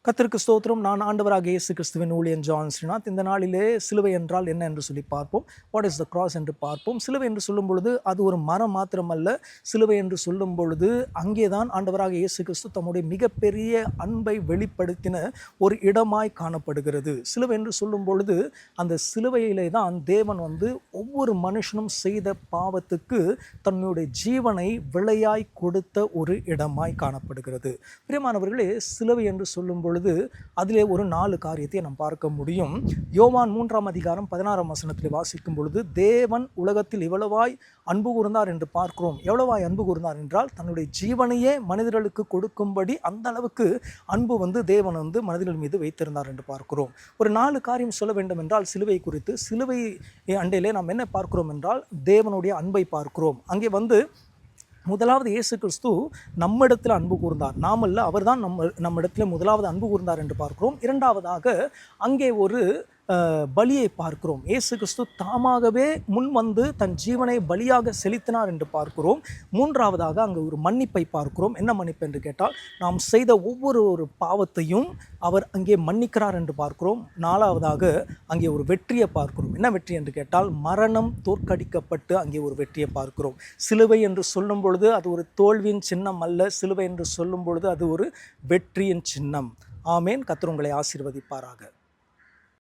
கர்த்தருக்கு ஸ்தோத்திரம். நான் ஆண்டவராகிய இயேசு கிறிஸ்துவின் ஊழியன் ஜான் ஸ்ரீநாத். இந்த நாளிலே சிலுவை என்றால் என்ன என்று சொல்லி பார்ப்போம். வாட் இஸ் த கிராஸ் என்று பார்ப்போம். சிலுவை என்று சொல்லும் பொழுது அது ஒரு மரம் மாத்திரமல்ல. சிலுவை என்று சொல்லும் பொழுது அங்கேதான் ஆண்டவராகிய இயேசு கிறிஸ்து தம்முடைய மிகப்பெரிய அன்பை வெளிப்படுத்தின ஒரு இடமாய் காணப்படுகிறது. சிலுவை என்று சொல்லும் பொழுது அந்த சிலுவையிலே தான் தேவன் ஒவ்வொரு மனுஷனும் செய்த பாவத்துக்கு தன்னுடைய ஜீவனை விலையாய் கொடுத்த ஒரு இடமாய் காணப்படுகிறது. பிரியமானவர்களே, சிலுவை என்று சொல்லும் பொழுது அதிலே ஒரு 4 காரியத்தை நாம் பார்க்க முடியும். யோவான் 3ஆம் அதிகாரம் 16ஆம் வசனத்தில் வாசிக்கும் பொழுது, தேவன் உலகத்தில் இவ்வளவாய் அன்பு கூர்ந்தார் என்று பார்க்கிறோம். எவ்வளவாய் அன்பு கூர்ந்தார் என்றால் தன்னுடைய ஜீவனையே மனிதர்களுக்கு கொடுக்கும்படி அந்த அளவுக்கு அன்பு தேவன் மனிதர்கள் மீது வைத்திருந்தார் என்று பார்க்கிறோம். ஒரு 4 காரியம் சொல்ல வேண்டும் என்றால் சிலுவை குறித்து, சிலுவை அண்டையிலே நாம் என்ன பார்க்கிறோம் என்றால் தேவனுடைய அன்பை பார்க்கிறோம். அங்கே முதலாவது இயேசு கிறிஸ்து நம்மிடத்தில் அன்பு கூர்ந்தார். நாமல்ல, அவர்தான் நம்மிடத்தில் முதலாவது அன்பு கூர்ந்தார் என்று பார்க்கிறோம். இரண்டாவதாக அங்கே ஒரு பலியை பார்க்கிறோம். இயேசு கிறிஸ்து தாமாகவே முன் தன் ஜீவனை பலியாக செலுத்தினார் என்று பார்க்கிறோம். மூன்றாவதாக அங்கே ஒரு மன்னிப்பை பார்க்கிறோம். என்ன மன்னிப்பு என்று கேட்டால், நாம் செய்த ஒவ்வொரு பாவத்தையும் அவர் அங்கே மன்னிக்கிறார் என்று பார்க்கிறோம். நாலாவதாக அங்கே ஒரு வெற்றியை பார்க்கிறோம். என்ன வெற்றி என்று கேட்டால், மரணம் தோற்கடிக்கப்பட்டு அங்கே ஒரு வெற்றியை பார்க்கிறோம். சிலுவை என்று சொல்லும் பொழுது அது ஒரு தோல்வியின் சின்னம் அல்ல. சிலுவை என்று சொல்லும் பொழுது அது ஒரு வெற்றியின் சின்னம். ஆமேன். கர்த்தர் உங்களை ஆசீர்வதிப்பாராக.